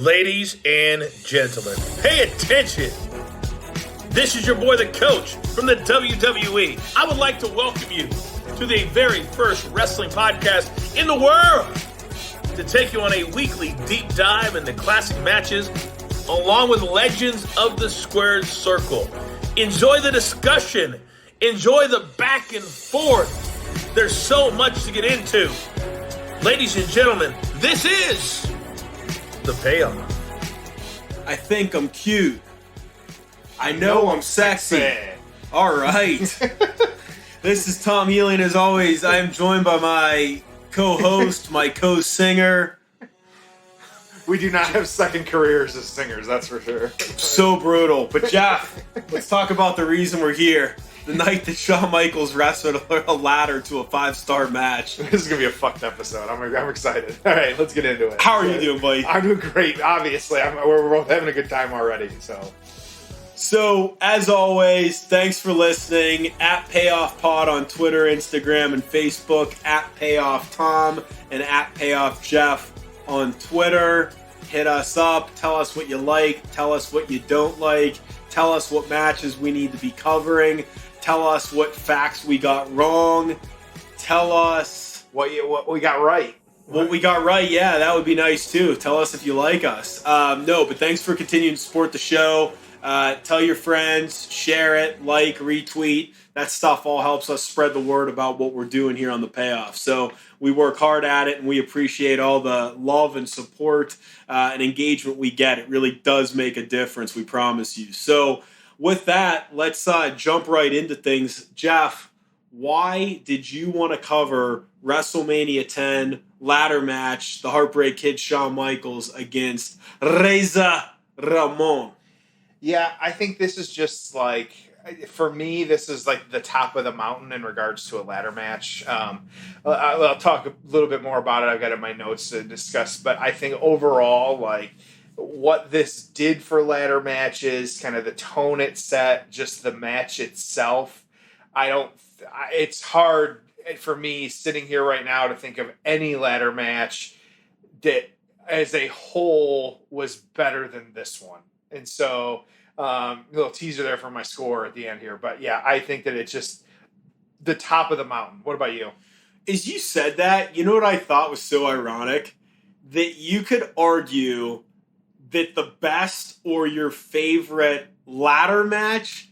Ladies and gentlemen, pay attention. This is your boy, the coach from the WWE. I would like to welcome you to the very first wrestling podcast in the world to take you on a weekly deep dive into classic matches along with legends of the squared circle. Enjoy the discussion. Enjoy the back and forth. There's so much to get into. Ladies and gentlemen, this is The Payoff. I think I'm cute. I know I'm sexy. All right. This is Tom Healy, and as always, I am joined by my co-host, my co-singer. We do not have second careers as singers, that's for sure. So brutal. But Jeff, let's talk about the reason we're here. The night that Shawn Michaels wrestled a ladder to a 5-star match. This is going to be a fucked episode. I'm excited. All right, let's get into it. How are you doing, buddy? I'm doing great, obviously. We're both having a good time already, So, as always, thanks for listening. At Payoff Pod on Twitter, Instagram, and Facebook. At Payoff Tom and at Payoff Jeff on Twitter. Hit us up. Tell us what you like. Tell us what you don't like. Tell us what matches we need to be covering. Tell us what facts we got wrong. Tell us what we got right. What we got right, yeah, that would be nice too. Tell us if you like us. No, but thanks for continuing to support the show. Tell your friends, share it, like, retweet. That stuff all helps us spread the word about what we're doing here on The Payoff. So we work hard at it, and we appreciate all the love and support and engagement we get. It really does make a difference, we promise you. So with that, let's jump right into things. Jeff, why did you want to cover WrestleMania 10 ladder match, the Heartbreak Kid Shawn Michaels against Ramon? Yeah, I think this is just like, for me, this is like the top of the mountain in regards to a ladder match. I'll talk a little bit more about it. I've got it in my notes to discuss, but I think overall, like, what this did for ladder matches, kind of the tone it set, just the match itself. It's hard for me sitting here right now to think of any ladder match that as a whole was better than this one. And so, a little teaser there for my score at the end here. But yeah, I think that it's just the top of the mountain. What about you? As you said that, you know what I thought was so ironic? That you could argue that the best or your favorite ladder match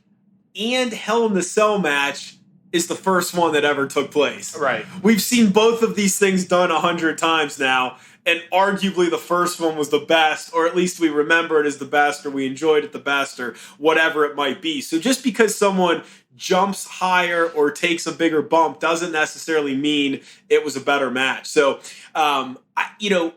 and Hell in the Cell match is the first one that ever took place. Right. We've seen both of these things done 100 times now, and arguably the first one was the best, or at least we remember it as the best, or we enjoyed it the best, or whatever it might be. So just because someone jumps higher or takes a bigger bump doesn't necessarily mean it was a better match. So, in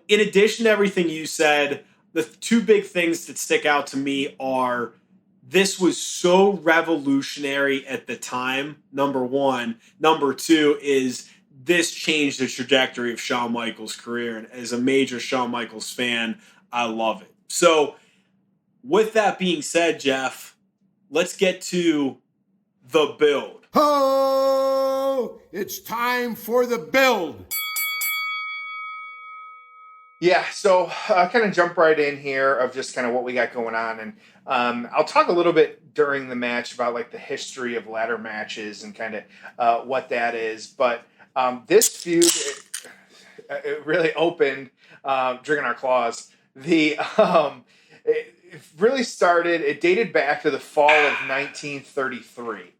addition to everything you said, the two big things that stick out to me are this was so revolutionary at the time, number one. Number two is this changed the trajectory of Shawn Michaels' career. And as a major Shawn Michaels fan, I love it. So with that being said, Jeff, let's get to the build. Oh, it's time for the build. Yeah, so kind of jump right in here of just kind of what we got going on. And I'll talk a little bit during the match about like the history of ladder matches and kind of what that is. But this feud, it really opened, drinking our claws. It really started, it dated back to the fall of 1933.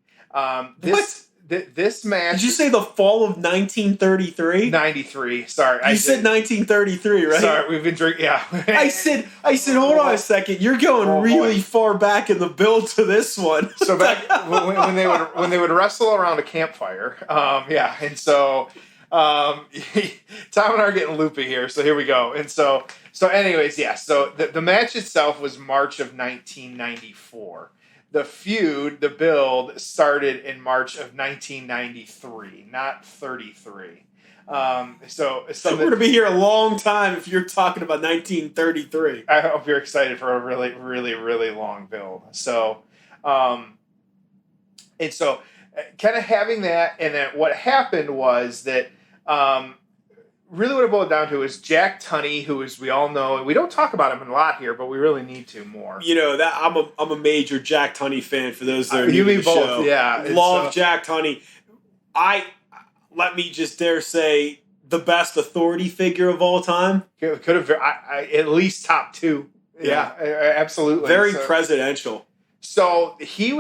This match... Did you say the fall of 1933? 93, sorry. You said 1933, right? Sorry, we've been drinking, yeah. I said, hold on a second. You're going really far back in the build to this one. So back when they would wrestle around a campfire, and so Tom and I are getting loopy here, so here we go. And so anyways, yeah, so the match itself was March of 1994. The feud, the build, started in March of 1993, not 33. So we're going to be here a long time if you're talking about 1933. I hope you're excited for a really, really, really long build. So, kind of having that, and then what happened was that really what it boiled down to is Jack Tunney, who, as we all know, and we don't talk about him a lot here, but we really need to more. That I'm a major Jack Tunney fan. For those that are new you to mean the both, show, yeah. love Jack Tunney. Let me just dare say the best authority figure of all time. Could have at least top 2. Yeah, absolutely. Very presidential. So he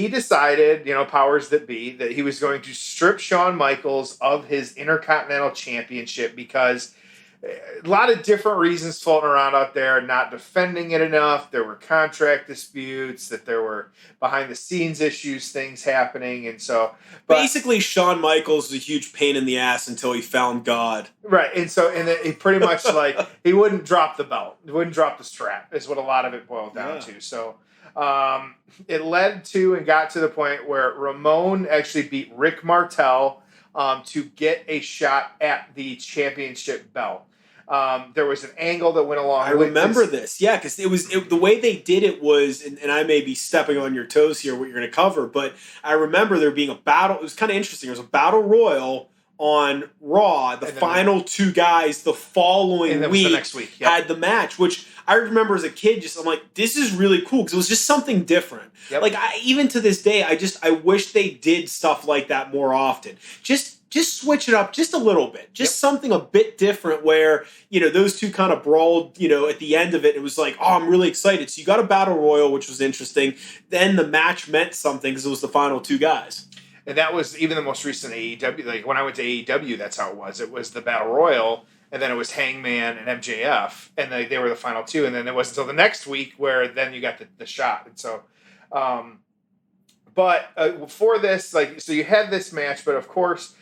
decided, powers that be, that he was going to strip Shawn Michaels of his Intercontinental Championship because a lot of different reasons floating around out there, not defending it enough. There were contract disputes, that there were behind the scenes issues, things happening. And so basically Shawn Michaels was a huge pain in the ass until he found God. Right. And then he pretty much he wouldn't drop the belt. He wouldn't drop the strap is what a lot of it boiled down to. So it led to and got to the point where Ramon actually beat Rick Martel to get a shot at the championship belt. There was an angle that went along. I remember this. Yeah, because the way they did it was, and I may be stepping on your toes here, what you're going to cover, but I remember there being a battle. It was kind of interesting. There was a battle royal on Raw. The final 2 guys the following week, the next week had the match, which I remember as a kid. I'm like, this is really cool because it was just something different. Yep. Like even to this day, I wish they did stuff like that more often. Just switch it up just a little bit. Just something a bit different where, those 2 kind of brawled, at the end of it. It was like, oh, I'm really excited. So you got a battle royal, which was interesting. Then the match meant something because it was the final 2 guys. And that was even the most recent AEW. Like when I went to AEW, that's how it was. It was the battle royal, and then it was Hangman and MJF, and they were the final 2. And then it wasn't until the next week where then you got the shot. And so, for this, so you had this match, but of course,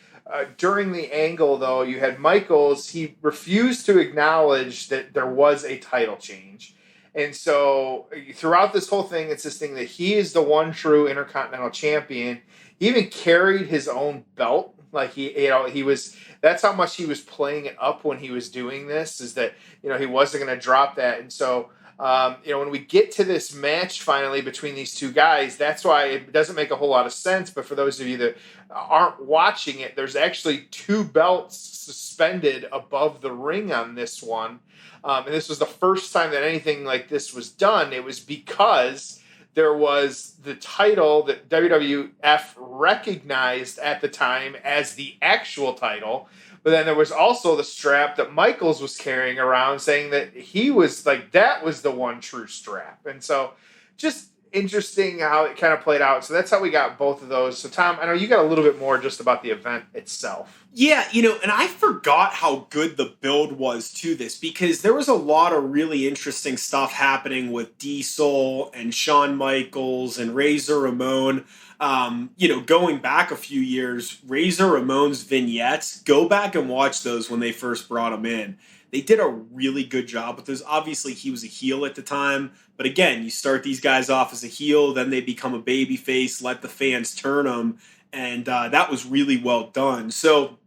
during the angle, though, you had Michaels. He refused to acknowledge that there was a title change. And so throughout this whole thing, insisting that he is the one true Intercontinental Champion. He even carried his own belt. That's how much he was playing it up when he was doing this, is that, he wasn't going to drop that. And so, when we get to this match finally between these 2 guys, that's why it doesn't make a whole lot of sense. But for those of you that aren't watching it, there's actually 2 belts suspended above the ring on this one. And this was the first time that anything like this was done. It was because there was the title that WWF recognized at the time as the actual title. But then there was also the strap that Michaels was carrying around, saying that he was that was the one true strap. And so just interesting how it kind of played out. So that's how we got both of those. So Tom, I know you got a little bit more just about the event itself. Yeah, and I forgot how good the build was to this because there was a lot of really interesting stuff happening with Diesel and Shawn Michaels and Razor Ramon. Going back a few years, Razor Ramon's vignettes, go back and watch those when they first brought him in. They did a really good job with those. Obviously, he was a heel at the time. But again, you start these guys off as a heel, then they become a babyface, let the fans turn them. And that was really well done. So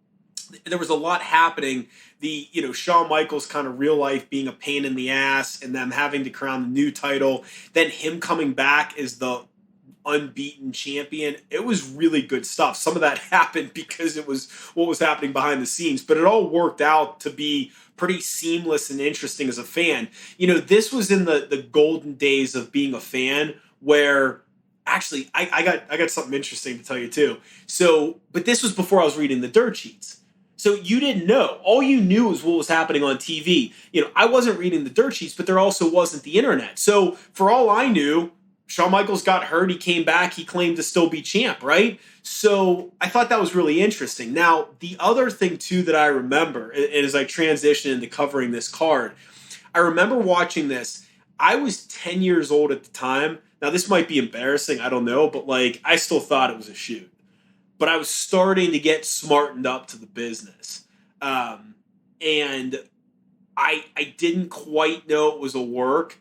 there was a lot happening. The, Shawn Michaels kind of real life being a pain in the ass and them having to crown the new title. Then him coming back as the unbeaten champion. It was really good stuff. Some of that happened because it was what was happening behind the scenes, but it all worked out to be pretty seamless and interesting as a fan. This was in the golden days of being a fan where actually I got something interesting to tell you too. So, but this was before I was reading the dirt sheets. So you didn't know. All you knew was what was happening on TV. I wasn't reading the dirt sheets, but there also wasn't the internet. So for all I knew, Shawn Michaels got hurt, he came back, he claimed to still be champ, right? So I thought that was really interesting. Now, the other thing, too, that I remember, and as I transition into covering this card, I remember watching this. I was 10 years old at the time. Now, this might be embarrassing, I don't know, but, I still thought it was a shoot. But I was starting to get smartened up to the business. And I didn't quite know it was a work,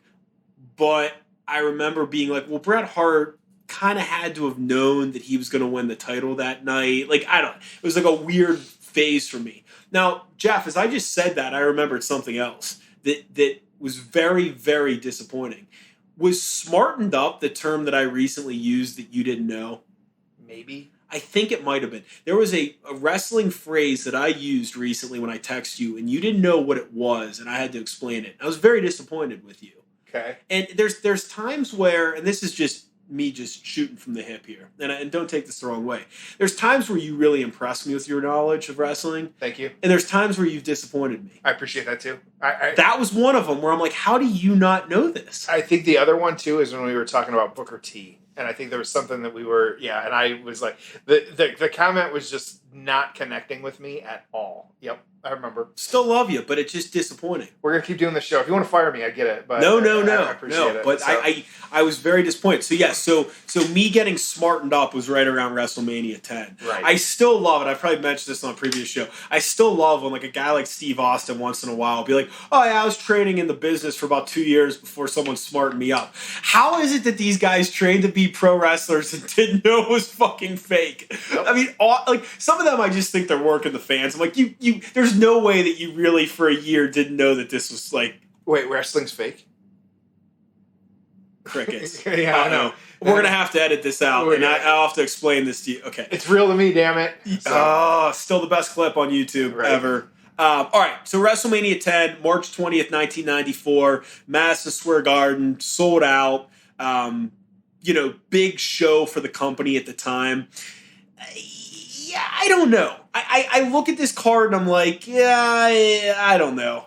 but I remember being like, well, Bret Hart kind of had to have known that he was going to win the title that night. It was like a weird phase for me. Now, Jeff, as I just said that, I remembered something else that was very, very disappointing. Was smartened up the term that I recently used that you didn't know? Maybe. I think it might have been. There was a wrestling phrase that I used recently when I texted you, and you didn't know what it was, and I had to explain it. I was very disappointed with you. Okay. And there's times where, and this is just me just shooting from the hip here, and don't take this the wrong way. There's times where you really impress me with your knowledge of wrestling. Thank you. And there's times where you've disappointed me. I appreciate that too. That was one of them where I'm like, how do you not know this? I think the other one too is when we were talking about Booker T. And I think there was something that we were, and I was like, the comment was just not connecting with me at all. Yep, I remember. Still love you, but it's just disappointing. We're gonna keep doing the show. If you want to fire me, I get it. But no, I appreciate it. But so. I was very disappointed. So yeah, so me getting smartened up was right around WrestleMania 10. Right. I still love it. I probably mentioned this on a previous show. I still love when like a guy like Steve Austin once in a while will be like, oh yeah, I was training in the business for about 2 years before someone smartened me up. How is it that these guys trained to be pro wrestlers and didn't know it was fucking fake? Yep. I mean, like some of them, I just think they're working the fans. I'm like, you. There's no way that you really for a year didn't know that this was like. Wait, wrestling's fake? Crickets. Yeah, I know. We're going to have to edit this out, and I'll have to explain this to you. Okay. It's real to me, damn it. So. Still the best clip on YouTube ever. All right, so WrestleMania 10, March 20th, 1994, Madison Square Garden, sold out. Big show for the company at the time. Yeah, I don't know. I look at this card and I'm like, I don't know.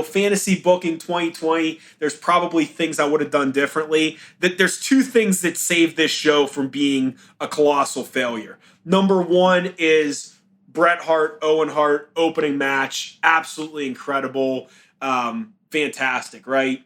Fantasy booking 2020, there's probably things I would have done differently. There's two things that saved this show from being a colossal failure. Number one is Bret Hart, Owen Hart, opening match. Absolutely incredible. Fantastic, right?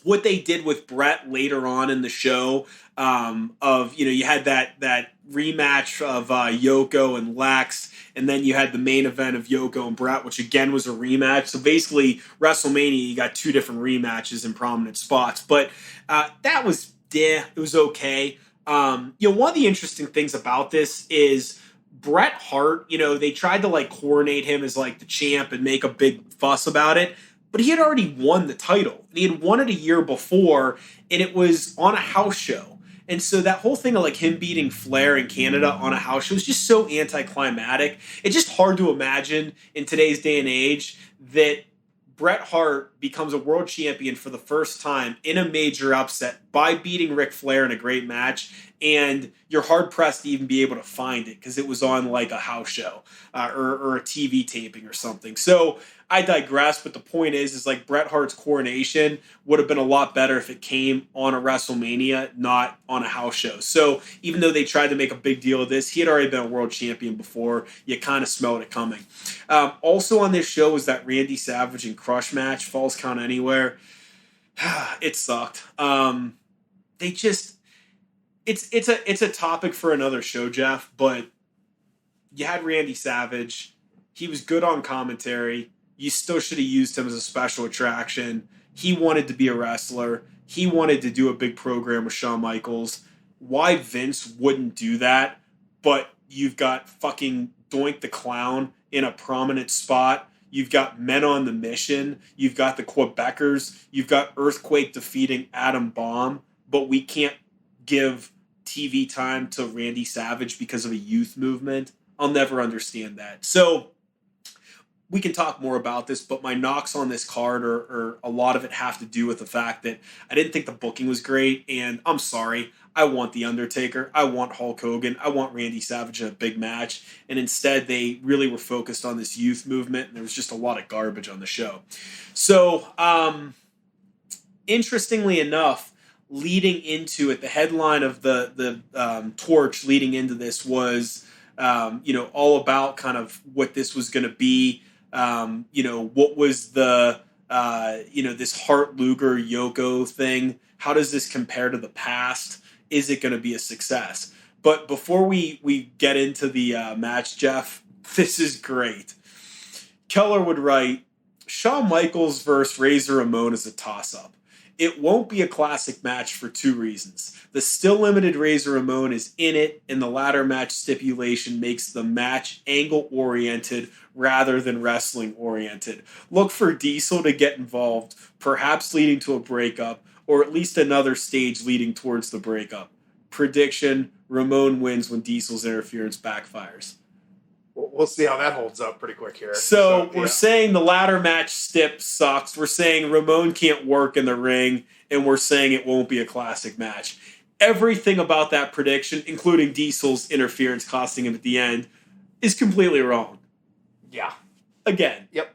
What they did with Bret later on in the show, you had that rematch of Yoko and Lex, and then you had the main event of Yoko and Bret, which again was a rematch. So basically, WrestleMania, you got two different rematches in prominent spots. But that was, it was okay. One of the interesting things about this is Bret Hart, they tried to like coronate him as like the champ and make a big fuss about it. But he had already won the title. He had won it a year before, and it was on a house show. And so that whole thing of like him beating Flair in Canada on a house show was just so anticlimactic. It's just hard to imagine in today's day and age that Bret Hart becomes a world champion for the first time in a major upset by beating Ric Flair in a great match, and you're hard-pressed to even be able to find it because it was on like a house show or a TV taping or something. So I digress, but the point is like Bret Hart's coronation would have been a lot better if it came on a WrestleMania, not on a house show. So even though they tried to make a big deal of this, he had already been a world champion before. You kind of smelled it coming. Also on this show was that Randy Savage and Crush match, Falls Count Anywhere. It sucked. It's a topic for another show, Jeff, but you had Randy Savage. He was good on commentary. You still should have used him as a special attraction. He wanted to be a wrestler. He wanted to do a big program with Shawn Michaels. Why Vince wouldn't do that, but you've got fucking Doink the Clown in a prominent spot. You've got Men on the Mission. You've got the Quebecers. You've got Earthquake defeating Adam Bomb, but we can't give TV time to Randy Savage because of a youth movement. I'll never understand that. So we can talk more about this, but my knocks on this card are a lot of it have to do with the fact that I didn't think the booking was great, and I'm sorry. I want The Undertaker. I want Hulk Hogan. I want Randy Savage in a big match, and instead they really were focused on this youth movement, and there was just a lot of garbage on the show. So, interestingly enough, leading into it, the headline of the Torch leading into this was, all about kind of what this was going to be. What was the, this Hart Luger Yoko thing? How does this compare to the past? Is it going to be a success? But before we get into the match, Jeff, this is great. Keller would write, Shawn Michaels versus Razor Ramon is a toss-up. It won't be a classic match for two reasons. The still limited Razor Ramon is in it, and the ladder match stipulation makes the match angle-oriented rather than wrestling-oriented. Look for Diesel to get involved, perhaps leading to a breakup, or at least another stage leading towards the breakup. Prediction, Ramon wins when Diesel's interference backfires. We'll see how that holds up pretty quick here. So we're saying the ladder match stip sucks. We're saying Ramon can't work in the ring, and we're saying it won't be a classic match. Everything about that prediction, including Diesel's interference costing him at the end, is completely wrong. Yeah. Again. Yep.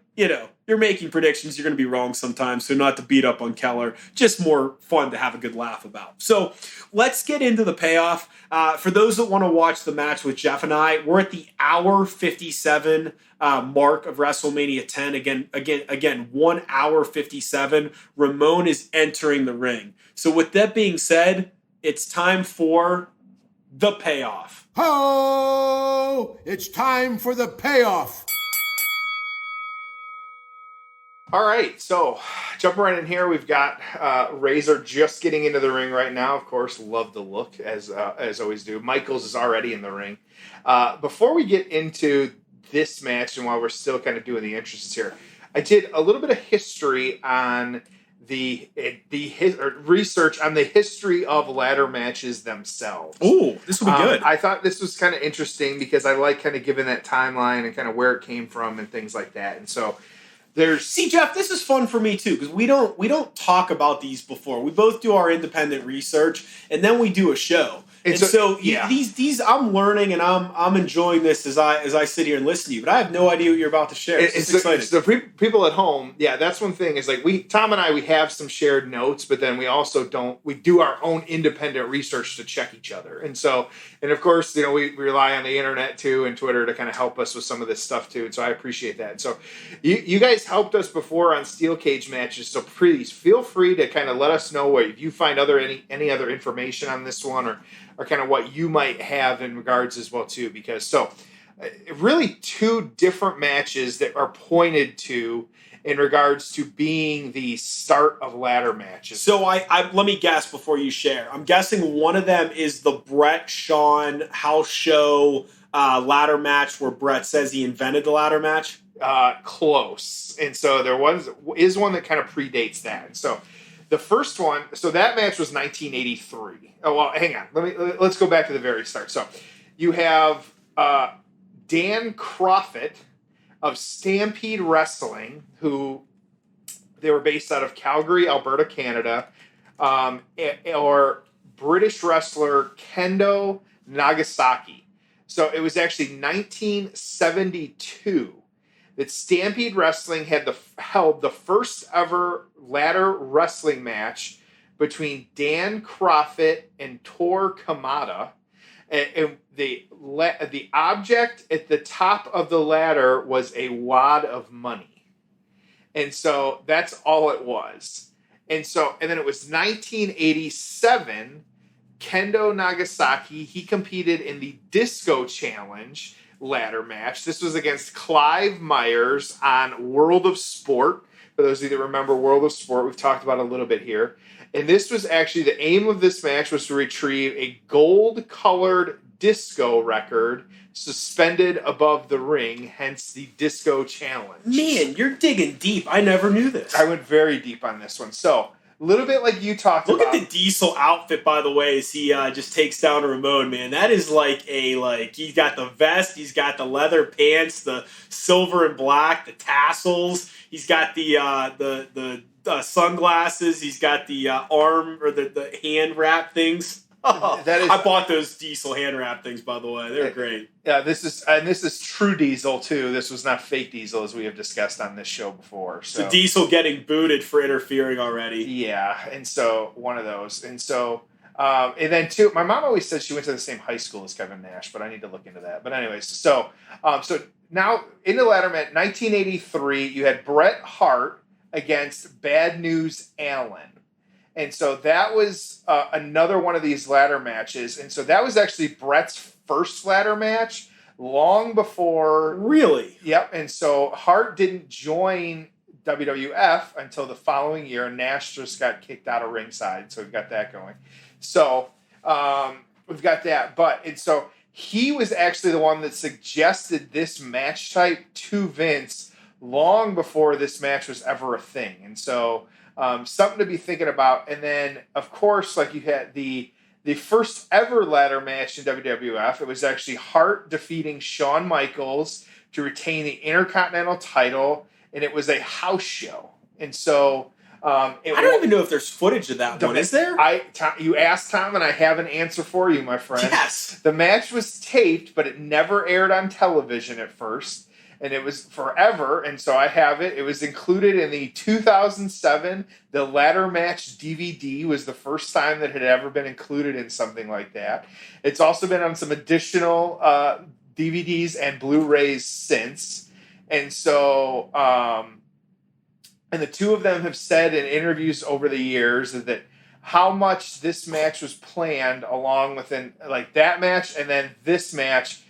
You're making predictions. You're going to be wrong sometimes. So not to beat up on Keller, just more fun to have a good laugh about. So let's get into the payoff. For those that want to watch the match with Jeff and I, we're at the hour 57 mark of WrestleMania 10. Again, 1 hour 57. Ramon is entering the ring. So with that being said, it's time for the payoff. Ho! It's time for the payoff. All right, so jumping right in here, we've got Razor just getting into the ring right now. Of course, love the look, as always do. Michaels is already in the ring. Before we get into this match, and while we're still kind of doing the entrances here, I did a little bit of history on research on the history of ladder matches themselves. Ooh, this will be good. I thought this was kind of interesting because I like kind of giving that timeline and kind of where it came from and things like that. And so See, Jeff, this is fun for me too because we don't talk about these before. We both do our independent research and then we do a show. And so these I'm learning and I'm enjoying this as I sit here and listen to you. But I have no idea what you're about to share. It's exciting. So people at home, that's one thing. Is like Tom and I have some shared notes, but then we also do our own independent research to check each other. And of course, we rely on the internet too and Twitter to kind of help us with some of this stuff too. And so I appreciate that. And so you guys helped us before on steel cage matches. So please feel free to kind of let us know if you find any other information on this one or kind of what you might have in regards as well too, because really two different matches that are pointed to in regards to being the start of ladder matches. So I let me guess before you share. I'm guessing one of them is the Brett Shawn house show ladder match where Brett says he invented the ladder match. Close, and so there is one that kind of predates that, and so. The first one, so that match was 1983. Oh, well, hang on. Let's go back to the very start. So you have Dan Crawford of Stampede Wrestling, who they were based out of Calgary, Alberta, Canada, or British wrestler Kendo Nagasaki. So it was actually 1972 that Stampede Wrestling held the first ever ladder wrestling match between Dan Crawford and Tor Kamada. And the object at the top of the ladder was a wad of money. And so that's all it was. And then it was 1987, Kendo Nagasaki, he competed in the Disco Challenge ladder match. This was against Clive Myers on World of Sport. For those of you that remember World of Sport, we've talked about it a little bit here. And this was actually, the aim of this match was to retrieve a gold-colored disco record suspended above the ring, hence the Disco Challenge. Man, you're digging deep. I never knew this. I went very deep on this one. So, a little bit like you talked about. Look at the Diesel outfit, by the way, as he just takes down Ramon, man. That is he's got the vest, he's got the leather pants, the silver and black, the tassels. He's got the sunglasses. He's got the arm or the hand wrap things. I bought those Diesel hand wrap things, by the way. They're great. Yeah, this is true Diesel too. This was not fake Diesel, as we have discussed on this show before. So Diesel getting booted for interfering already. Yeah, and so one of those, and then too. My mom always said she went to the same high school as Kevin Nash, but I need to look into that. But anyways, so now in the ladder match, 1983, you had Bret Hart against Bad News Allen. And so that was another one of these ladder matches. And so that was actually Bret's first ladder match long before. Really? Yep. And so Hart didn't join WWF until the following year. Nash just got kicked out of ringside. So we've got that going. So we've got that. And so he was actually the one that suggested this match type to Vince long before this match was ever a thing. And so something to be thinking about. And then, of course, like you had the the first ever ladder match in WWF. It was actually Hart defeating Shawn Michaels to retain the Intercontinental title, and it was a house show. And so I don't even know if there's footage of that one. Is there? You asked Tom, and I have an answer for you, my friend. Yes. The match was taped, but it never aired on television at first. And it was forever, and so I have it. It was included in the 2007, the ladder match DVD was the first time that it had ever been included in something like that. It's also been on some additional DVDs and Blu-rays since. And so, and the two of them have said in interviews over the years that how much this match was planned along with that match and then this match,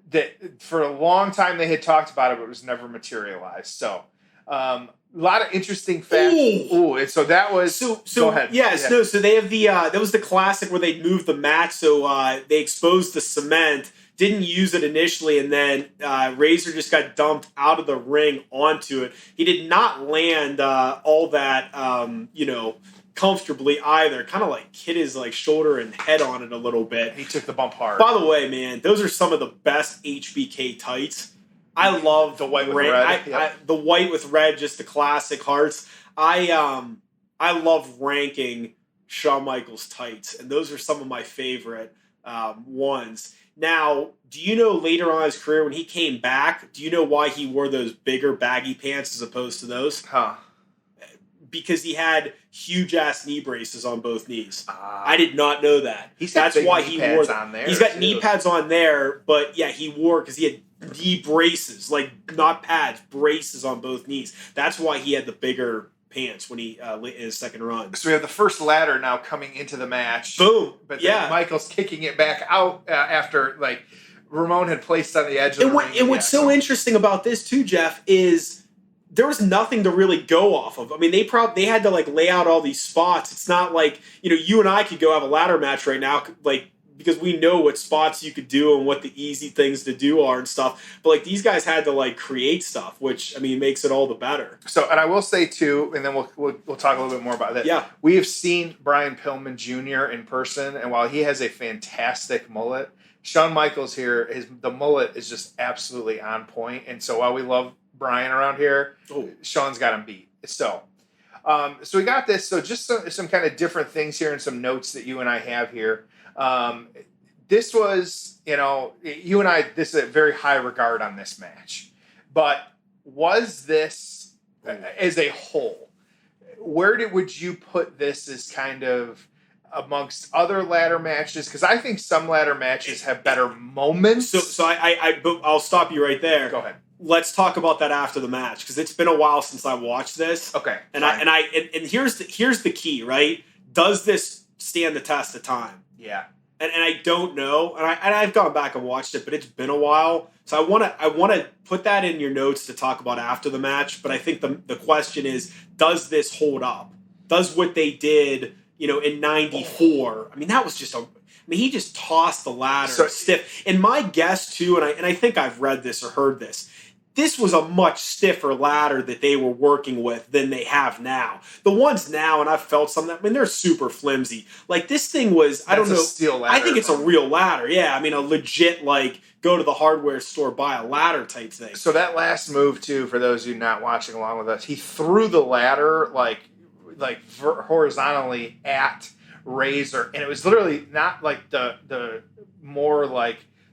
that for a long time they had talked about it, but it was never materialized. So, a lot of interesting facts. And so that was. So go ahead. Yes, no. So they have that was the classic where they moved the mat. So they exposed the cement, didn't use it initially, and then Razor just got dumped out of the ring onto it. He did not land all that, comfortably either. Kind of hit his shoulder and head on it a little bit. He took the bump hard. By the way, man, those are some of the best HBK tights. I love the white with red. The white with red, just the classic hearts. I love ranking Shawn Michaels tights, and those are some of my favorite ones. Now, do you know later on in his career when he came back, do you know why he wore those bigger baggy pants as opposed to those? Because he had huge-ass knee braces on both knees. I did not know that. That's why he wore them. On there he's got knee pads on there, but yeah, he wore because he had knee braces, not pads, braces on both knees. That's why he had the bigger pants when he in his second run. So we have the first ladder now coming into the match. Boom! But then Michael's kicking it back out after Ramon had placed on the edge of the ring. And what's so interesting about this too, Jeff, is there was nothing to really go off of. I mean, they had to lay out all these spots. It's not like, you and I could go have a ladder match right now, because we know what spots you could do and what the easy things to do are and stuff. But these guys had to create stuff, which makes it all the better. So, and I will say too, and then we'll talk a little bit more about that. Yeah, we have seen Brian Pillman Jr. in person, and while he has a fantastic mullet, Shawn Michaels here, the mullet is just absolutely on point. And so while we love Brian around here, Shawn's got him beat. So we got this. So just some kind of different things here and some notes that you and I have here. This was, you and I, this is a very high regard on this match. But was this, as a whole, where would you put this as kind of amongst other ladder matches? Because I think some ladder matches have better moments. So I'll stop you right there. Go ahead. Let's talk about that after the match, because it's been a while since I watched this. Okay. And here's the key, right? Does this stand the test of time? Yeah. And I don't know, and I've gone back and watched it, but it's been a while. So I want to put that in your notes to talk about after the match. But I think the question is, does this hold up? Does what they did, in '94? I mean, that was just he just tossed the ladder stiff. And my guess too, and I think I've read this or heard this. This was a much stiffer ladder that they were working with than they have now. The ones now, and I've felt some of them, they're super flimsy. This thing was, I don't know. Steel ladder. I think it's a real ladder. Yeah, a legit, go to the hardware store, buy a ladder type thing. So that last move, too, for those of you not watching along with us, he threw the ladder, horizontally at Razor. And it was literally not the more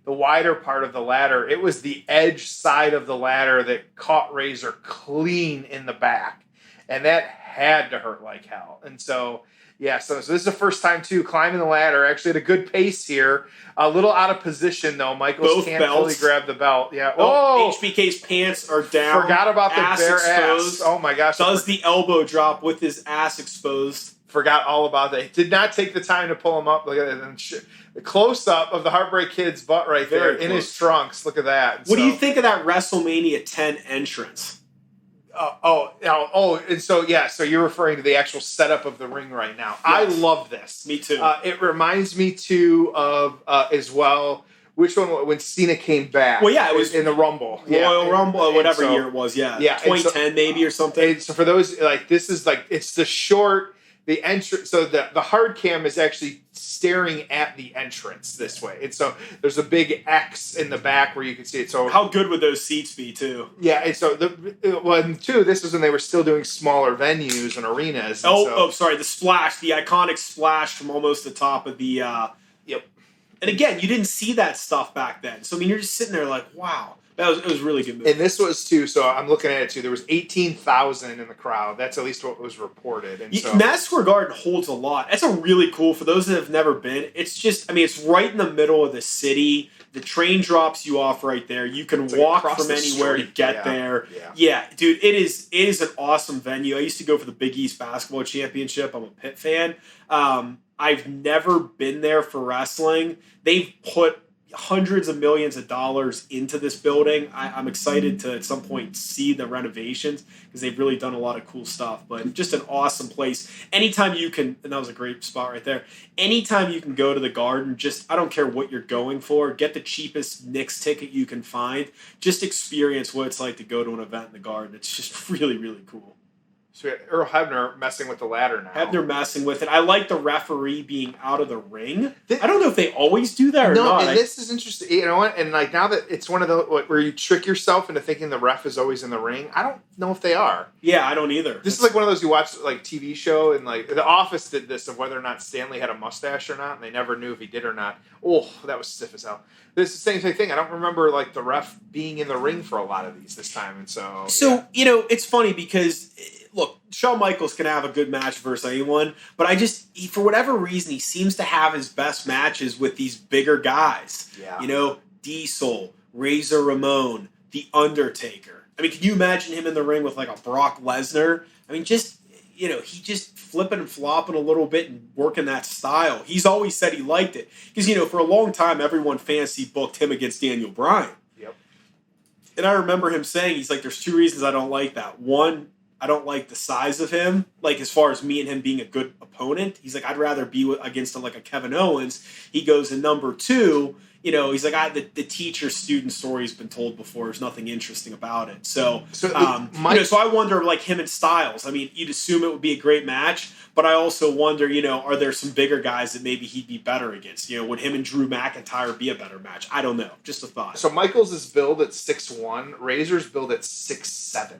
the wider part of the ladder. It was the edge side of the ladder that caught Razor clean in the back. And that had to hurt like hell. And so, yeah, so this is the first time, too, climbing the ladder. Actually at a good pace here. A little out of position, though. Michaels can't fully grab the belt. Yeah. Oh, HBK's pants are down. Forgot about the bare exposed. ass. Oh, my gosh. Does the elbow drop with his ass exposed. Forgot all about that. Did not take the time to pull him up. Look at it. The close-up of the Heartbreak Kid's butt right there in his trunks. Look at that. What do you think of that WrestleMania 10 entrance? And so you're referring to the actual setup of the ring right now. Yes. I love this. Me too. It reminds me too of as well. Which one? When Cena came back? Well, yeah, it was in the Rumble, Royal Rumble, or whatever year it was. Yeah, 2010 maybe or something. So for those this is it's the short the entrance. So the hard cam is actually staring at the entrance this way, and so there's a big X in the back where you can see it. So how good would those seats be too? Yeah, and so and two, this was when they were still doing smaller venues and arenas. And sorry, the splash, the iconic splash from almost the top of the. Yep. And again, you didn't see that stuff back then, so I mean, you're just sitting there like, wow. It was a really good movie. And this was, too, so I'm looking at it, too. There was 18,000 in the crowd. That's at least what was reported. And so Madison Square Garden holds a lot. That's a really cool, for those that have never been, it's just, I mean, it's right in the middle of the city. The train drops you off right there. You can walk from anywhere to get there. Yeah, dude, it is an awesome venue. I used to go for the Big East Basketball Championship. I'm a Pitt fan. I've never been there for wrestling. They've put hundreds of millions of dollars into this building. I'm excited to at some point see the renovations because they've really done a lot of cool stuff, but just an awesome place. Anytime you can, and that was a great spot right there, anytime you can go to the Garden, just, I don't care what you're going for, get the cheapest Knicks ticket you can find, just experience what it's like to go to an event in the Garden. It's just really, really cool. So we had Earl Hebner messing with the ladder now. Hebner messing with it. I like the referee being out of the ring. I don't know if they always do that or not. No, and this is interesting. You know what? And like now that it's one of the where you trick yourself into thinking the ref is always in the ring, I don't know if they are. Yeah, I don't either. This is like one of those you watch like TV show and like The Office did this of whether or not Stanley had a mustache or not, and they never knew if he did or not. Oh, that was stiff as hell. This is the same thing. I don't remember like the ref being in the ring for a lot of these this time, and so yeah. You know, it's funny because. Look, Shawn Michaels can have a good match versus anyone, but for whatever reason, he seems to have his best matches with these bigger guys. Yeah. You know, Diesel, Razor Ramon, The Undertaker. I mean, can you imagine him in the ring with like a Brock Lesnar? I mean, he just flipping and flopping a little bit and working that style. He's always said he liked it. Because, for a long time, everyone fantasy booked him against Daniel Bryan. Yep. And I remember him saying, he's like, there's two reasons I don't like that. One, I don't like the size of him, like as far as me and him being a good opponent. He's like, I'd rather be against like a Kevin Owens. He goes, and number two, he's like, the teacher-student story's been told before. There's nothing interesting about it. So I wonder, like him and Styles. I mean, you'd assume it would be a great match, but I also wonder, are there some bigger guys that maybe he'd be better against? Would him and Drew McIntyre be a better match? I don't know. Just a thought. So Michaels is billed at 6'1", Razor's billed at 6'7".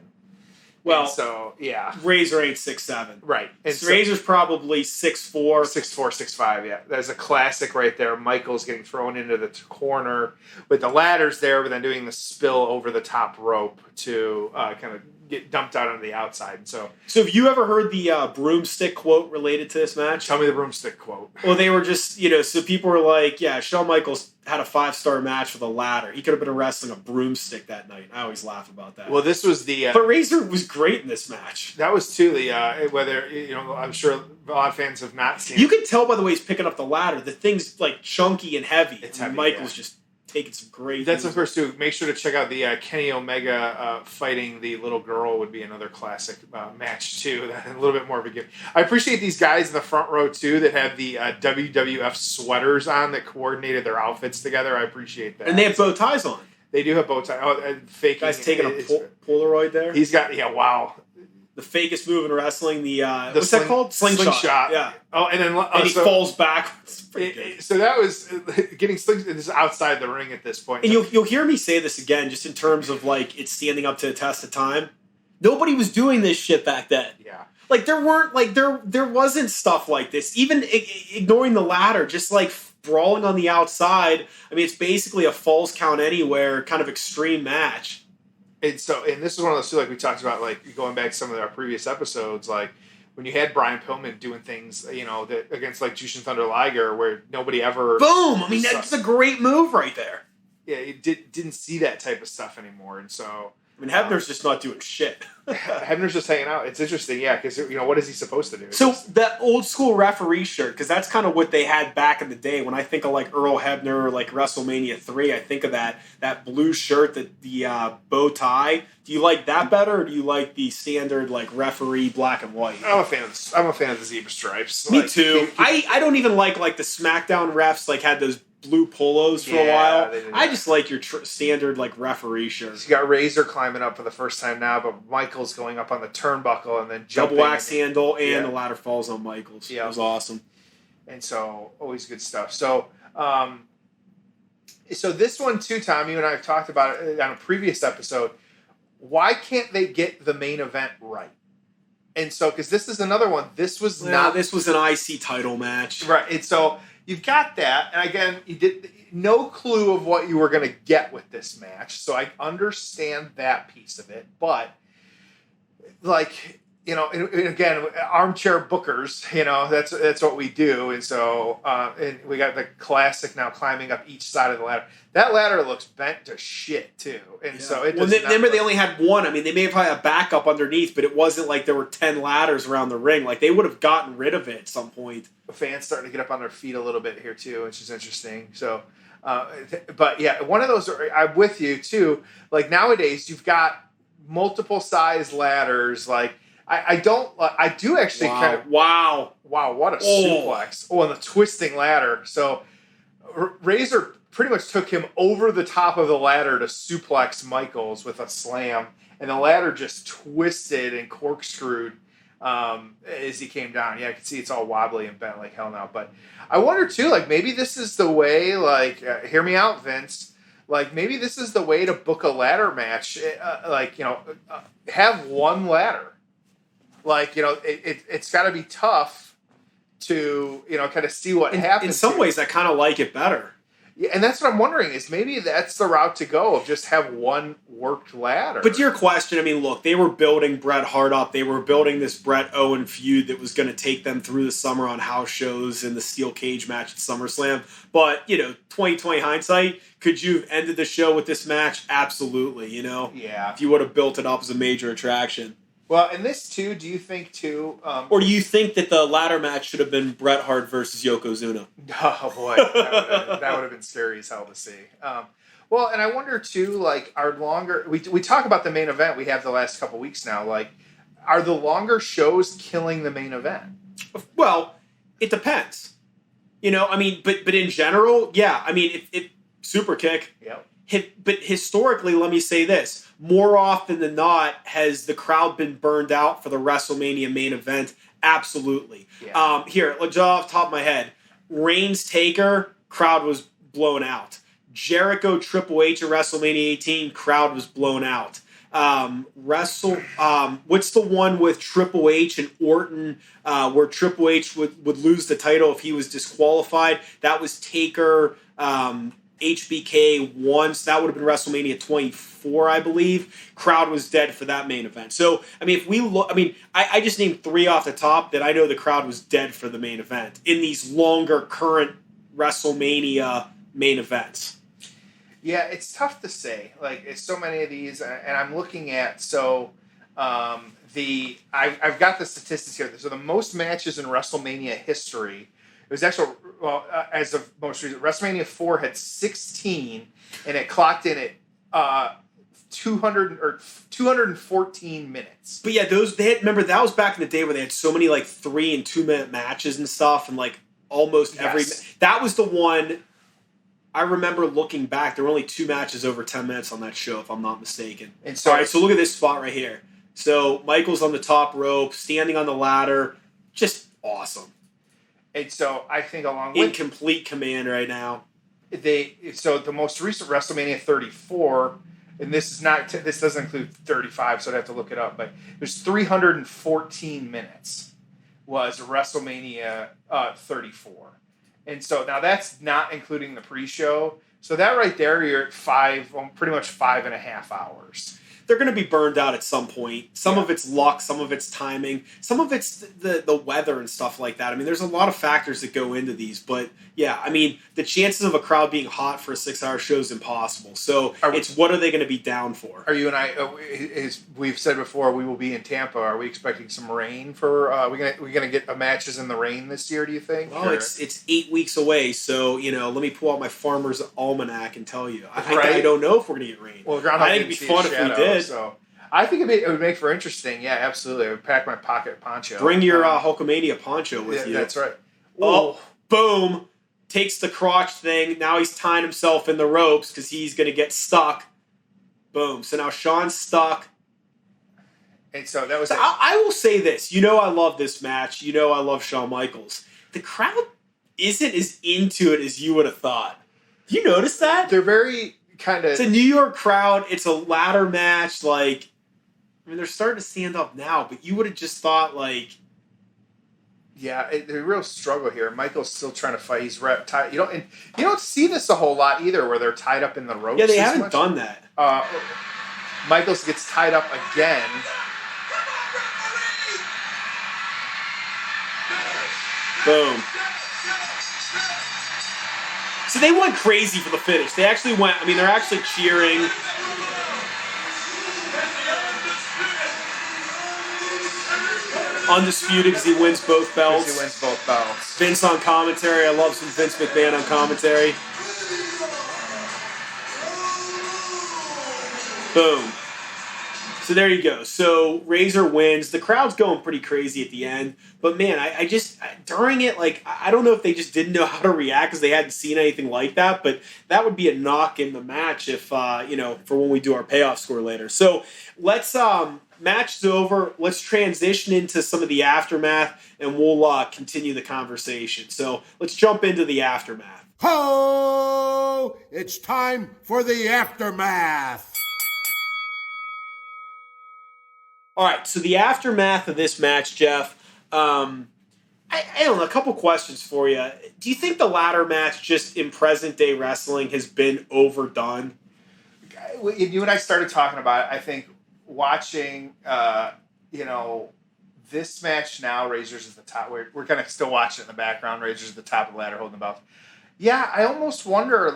Well, so yeah, Razor ain't 6'7". Right. And Razor's probably 6'4". 6'4", 6'5", yeah. That's a classic right there. Michael's getting thrown into the corner with the ladders there, but then doing the spill over the top rope to kind of get dumped out on the outside. And so have you ever heard the broomstick quote related to this match? Tell me the broomstick quote. Well, they were just, so people were like, yeah, Shawn Michaels had a 5-star match with a ladder. He could have been wrestling a broomstick that night. I always laugh about that. Well, this was the... but Razor was great in this match. That was, too, the... whether, I'm sure a lot of fans have not seen You can tell by the way he's picking up the ladder. The thing's, like, chunky and heavy. It's heavy, Michael's just taking some great... That's the first, too. Make sure to check out the Kenny Omega fighting the little girl would be another classic match, too. A little bit more of a gift. I appreciate these guys in the front row, too, that have the WWF sweaters on that coordinated their outfits together. I appreciate that. And they have bow ties on. They do have bow ties. Oh, faking. Guy's taking a Polaroid there. He's got, wow. The fakest move in wrestling, what's that called? Slingshot. Yeah. Oh, and then he falls back. So that was getting slingshot. This is outside the ring at this point. And you'll hear me say this again, just in terms of like it's standing up to the test of time. Nobody was doing this shit back then. Yeah. Like there weren't there wasn't stuff like this. Even ignoring the ladder, just like brawling on the outside. I mean, it's basically a falls count anywhere kind of extreme match. And this is one of those too, like we talked about, like going back to some of our previous episodes, like when you had Brian Pillman doing things, that against like Jushin Thunder Liger, where nobody ever boom. I mean, that's a great move right there. Yeah, you didn't see that type of stuff anymore, and so. I mean, Hebner's just not doing shit. Hebner's just hanging out. It's interesting, yeah, because, what is he supposed to do? So that old school referee shirt, because that's kind of what they had back in the day. When I think of, like, Earl Hebner or, like, WrestleMania 3, I think of that blue shirt, the bow tie. Do you like that better, or do you like the standard, like, referee black and white? I'm a fan of the zebra stripes. Me too. I don't even like the SmackDown refs, like, had those blue polos for a Yeah, while. I just like your standard like referee shirt. You got Razor climbing up for the first time now, but Michaels going up on the turnbuckle and then jumping. Double axe handle, and the ladder falls on Michaels. Yeah. It was awesome. And so, always good stuff. So, so this one too, Tom, you and I have talked about it on a previous episode. Why can't they get the main event right? And so, because this is another one, this was this was an IC title match. Right. And so, you've got that. And again, you did no clue of what you were going to get with this match. So, I understand that piece of it. But, like, you know, and again, armchair bookers, you know, that's what we do. And so, and we got the classic now climbing up each side of the ladder. That ladder looks bent to shit too. And so it remember they only had one. I mean, they may have had a backup underneath, but it wasn't like there were 10 ladders around the ring. Like they would have gotten rid of it at some point. Fans starting to get up on their feet a little bit here too, which is interesting. So, but yeah, one of those, I'm with you too. Like nowadays you've got multiple size ladders. Like, I do actually kind of... Wow, what a suplex. Oh, and the twisting ladder. So, Razor pretty much took him over the top of the ladder to suplex Michaels with a slam. And the ladder just twisted and corkscrewed as he came down. Yeah, I can see it's all wobbly and bent like hell now. But I wonder, too, like, maybe this is the way, like, hear me out, Vince. Like, maybe this is the way to book a ladder match. Like, you know, have one ladder. Like, you know, it's got to be tough to, you know, kind of see what happens. In some ways, I kind of like it better. Yeah, and that's what I'm wondering is maybe that's the route to go of just have one worked ladder. But to your question, I mean, look, they were building Bret Hart up. They were building this Bret Owen feud that was going to take them through the summer on house shows and the steel cage match at SummerSlam. But, you know, 2020 hindsight, could you have ended the show with this match? Absolutely, you know? Yeah. If you would have built it up as a major attraction. Well, and this, too, do you think, too... or do you think that the ladder match should have been Bret Hart versus Yokozuna? Oh, boy. That would have been scary as hell to see. Well, and I wonder, too, like, our longer... We talk about the main event we have the last couple weeks now. Like, are the longer shows killing the main event? Well, it depends. You know, I mean, but in general, yeah. I mean, it super kick. Yep. But historically, let me say this. More often than not, has the crowd been burned out for the WrestleMania main event? Absolutely. Yeah. Here, just off the top of my head, Reigns Taker, crowd was blown out. Jericho Triple H at WrestleMania 18, crowd was blown out. What's the one with Triple H and Orton where Triple H would lose the title if he was disqualified? That was Taker... HBK once. That would have been WrestleMania 24, I believe. Crowd was dead for that main event. So, I mean, if we look... I mean, I just named 3 off the top that I know the crowd was dead for the main event in these longer current WrestleMania main events. Yeah, it's tough to say. Like, it's so many of these, and I'm looking at... So, I've got the statistics here. So, the most matches in WrestleMania history... It was actually, well, as of most recent, WrestleMania 4 had 16, and it clocked in at 214 minutes. But yeah, remember that was back in the day where they had so many like 3 and 2 minute matches and stuff, and like almost every. That was the one. I remember looking back. There were only 2 matches over 10 minutes on that show, if I'm not mistaken. And so, all right, so look at this spot right here. So Michael's on the top rope, standing on the ladder, just awesome. And so I think along with... In complete command right now. So the most recent WrestleMania 34, and this doesn't include 35, so I'd have to look it up, but there's 314 minutes was WrestleMania 34. And so now that's not including the pre-show. So that right there, you're at pretty much 5.5 hours. They're going to be burned out at some point. Some of it's luck, some of it's timing, some of it's the weather and stuff like that. I mean, there's a lot of factors that go into these. But, yeah, I mean, the chances of a crowd being hot for a 6-hour show is impossible. So it's what are they going to be down for? Are you and I, as we've said before, we will be in Tampa. Are we expecting some rain for, we going to get matches in the rain this year, do you think? Well, it's 8 weeks away. So, you know, let me pull out my farmer's almanac and tell you. I don't know if we're going to get rain. Well, I think it'd be fun if we did. So I think it would make for interesting. Yeah, absolutely. I would pack my pocket poncho. Bring your Hulkamania poncho with you. That's right. Oh, boom. takes the crotch thing. Now he's tying himself in the ropes because he's going to get stuck. Boom. So now Shawn's stuck. And so that was. So I will say this. I love this match. I love Shawn Michaels. The crowd isn't as into it as you would have thought. You notice that? They're very kind of... It's a New York crowd. It's a ladder match. They're starting to stand up now, but you would have just thought, Yeah, the real struggle here. Michael's still trying to fight. He's tied. You don't see this a whole lot either, where they're tied up in the ropes. Yeah, they haven't done that. Michaels gets tied up again. Boom. So they went crazy for the finish. They actually went, they're actually cheering. Undisputed because he wins both belts. Vince on commentary. I love some Vince McMahon on commentary. Boom. So there you go. So Razor wins. The crowd's going pretty crazy at the end. But man, I just, during it, I don't know if they just didn't know how to react because they hadn't seen anything like that. But that would be a knock in the match if, for when we do our payoff score later. So let's, match is over. Let's transition into some of the aftermath and we'll continue the conversation. So let's jump into the aftermath. Ho! It's time for the aftermath. All right, so the aftermath of this match, Jeff, I don't know, a couple questions for you. Do you think the ladder match just in present-day wrestling has been overdone? You and I started talking about it. I think watching, this match now, Razor's at the top. We're going to still watch it in the background. Razor's at the top of the ladder holding the belt. Yeah, I almost wonder,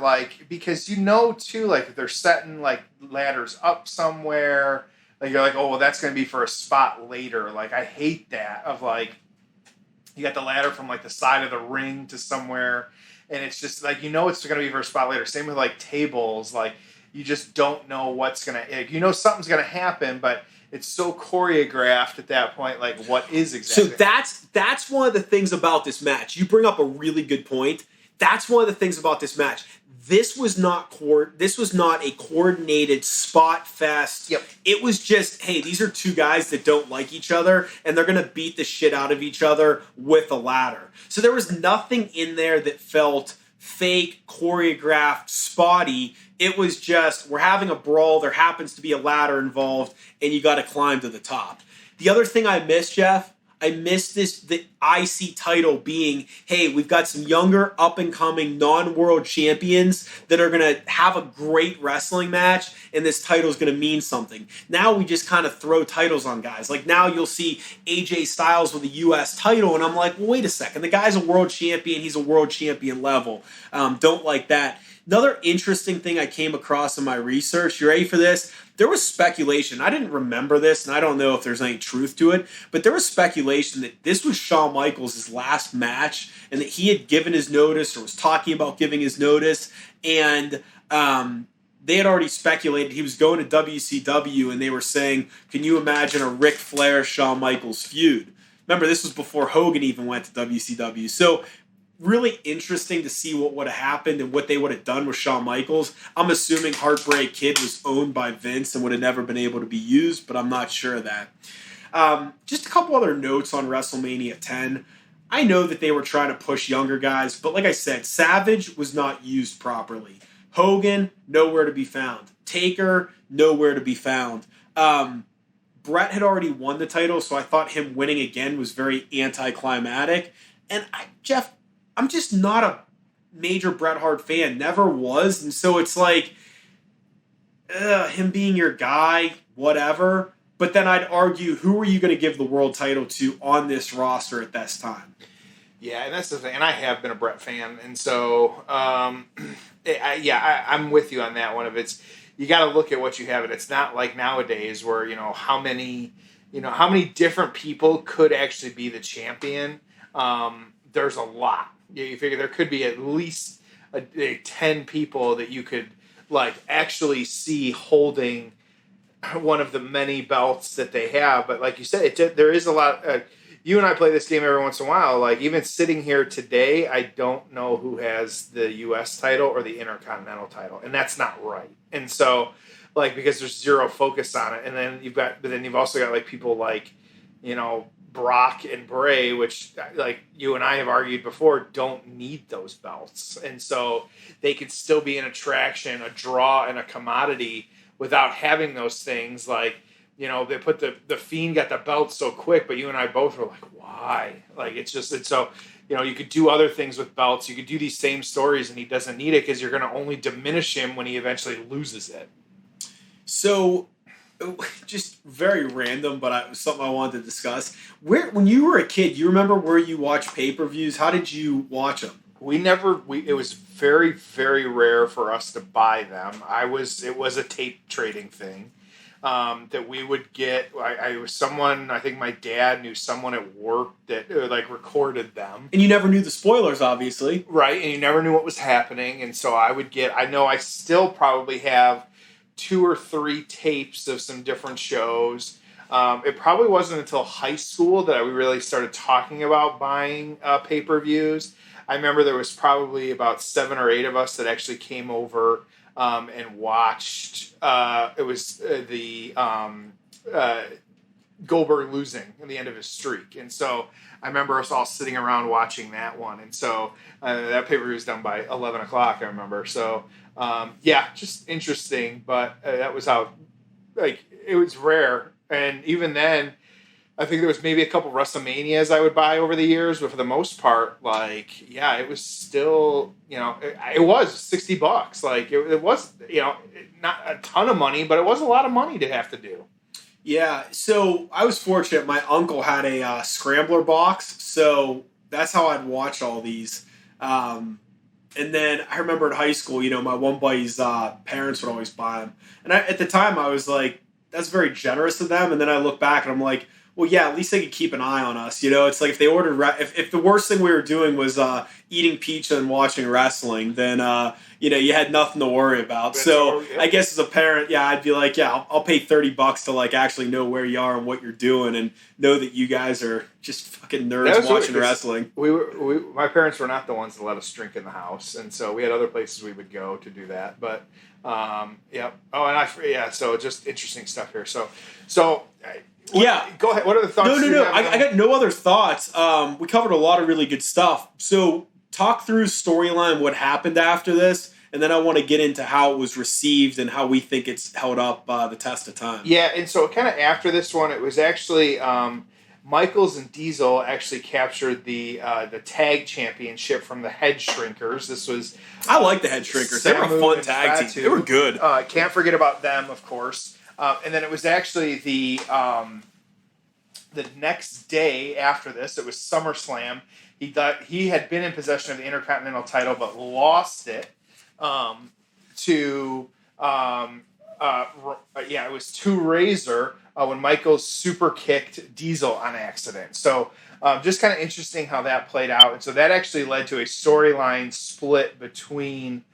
because too, if they're setting, ladders up somewhere... you're like, oh, well, that's going to be for a spot later. I hate that of, you got the ladder from, the side of the ring to somewhere, and it's just, it's going to be for a spot later. Same with, tables. You just don't know what's going to... something's going to happen, but it's so choreographed at that point, what is exactly... So that's one of the things about this match. You bring up a really good point. That's one of the things about this match. This was not a coordinated spot fest. Yep. It was just, hey, these are two guys that don't like each other, and they're going to beat the shit out of each other with a ladder. So there was nothing in there that felt fake, choreographed, spotty. It was just, we're having a brawl, there happens to be a ladder involved, and you got to climb to the top. The other thing I missed, Jeff, the IC title being, hey, we've got some younger, up-and-coming, non-world champions that are going to have a great wrestling match, and this title is going to mean something. Now we just kind of throw titles on guys. Now you'll see AJ Styles with a U.S. title, and I'm like, well, wait a second. The guy's a world champion. He's a world champion level. Don't like that. Another interesting thing I came across in my research, you ready for this? There was speculation. I didn't remember this, and I don't know if there's any truth to it, but there was speculation that this was Shawn Michaels' last match and that he had given his notice or was talking about giving his notice, and they had already speculated he was going to WCW, and they were saying, can you imagine a Ric Flair-Shawn Michaels feud? Remember, this was before Hogan even went to WCW. So really interesting to see what would have happened and what they would have done with Shawn Michaels. I'm assuming Heartbreak Kid was owned by Vince and would have never been able to be used, but I'm not sure of that. Just a couple other notes on WrestleMania 10. I know that they were trying to push younger guys, but like I said, Savage was not used properly. Hogan, nowhere to be found. Taker, nowhere to be found. Brett had already won the title, so I thought him winning again was very anticlimactic. And Jeff, I'm just not a major Bret Hart fan. Never was. And so it's him being your guy, whatever. But then I'd argue, who are you going to give the world title to on this roster at this time? Yeah, and that's the thing. And I have been a Bret fan. And so, I'm with you on that one. You got to look at what you have. And it's not like nowadays where, how many different people could actually be the champion. There's a lot. You figure there could be at least 10 people that you could actually see holding one of the many belts that they have. But like you said, there is a lot. you and I play this game every once in a while. Like, even sitting here today, I don't know who has the U.S. title or the Intercontinental title, and that's not right. And so, like, because there's zero focus on it, and then you've also got like people like, Brock and Bray, which, like you and I have argued before, don't need those belts, and so they could still be an attraction, a draw, and a commodity without having those things. Like, they put the Fiend got the belt so quick, but you and I both were like, why? Like, it's so, you could do other things with belts. You could do these same stories, and he doesn't need it because you're going to only diminish him when he eventually loses it. So, just very random, but something I wanted to discuss. When you were a kid, you remember where you watched pay-per-views? How did you watch them? It was very, very rare for us to buy them. It was a tape trading thing. That we would get. I think my dad knew someone at work that recorded them. And you never knew the spoilers, obviously. Right, and you never knew what was happening. And so I know I still probably have 2 or 3 tapes of some different shows. It probably wasn't until high school that we really started talking about buying pay-per-views. I remember there was probably about 7 or 8 of us that actually came over and watched. It was the Goldberg losing at the end of his streak, and so I remember us all sitting around watching that one. And so that pay-per-view was done by 11 o'clock. I remember. So just interesting. But that was how, it was rare, and even then, I think there was maybe a couple WrestleManias I would buy over the years, but for the most part, it was still, it was $60. Like, it was, not a ton of money, but it was a lot of money to have to do. Yeah, so I was fortunate. My uncle had a scrambler box, so that's how I'd watch all these. And then I remember in high school, my one buddy's parents would always buy them. And at the time, I was like, that's very generous of them. And then I look back and I'm like, well, yeah, at least they could keep an eye on us. It's like if they ordered, if the worst thing we were doing was eating pizza and watching wrestling, then, you had nothing to worry about. So I guess as a parent, I'd be like, I'll pay $30 to actually know where you are and what you're doing and know that you guys are just fucking nerds watching wrestling. My parents were not the ones that let us drink in the house. And so we had other places we would go to do that. But, yeah. Oh, and so just interesting stuff here. So, go ahead. What are the thoughts? No. I got no other thoughts. We covered a lot of really good stuff. So talk through storyline, what happened after this, and then I want to get into how it was received and how we think it's held up the test of time. Yeah, and so kind of after this one, it was actually Michaels and Diesel actually captured the tag championship from the Head Shrinkers. This was I like the Head Shrinkers. They were a fun tag team. They were good. Can't forget about them, of course. And then it was actually the next day after this. It was SummerSlam. He had been in possession of the Intercontinental title, but lost it to it was to Razor when Michaels super kicked Diesel on accident. So just kind of interesting how that played out. And so that actually led to a storyline split between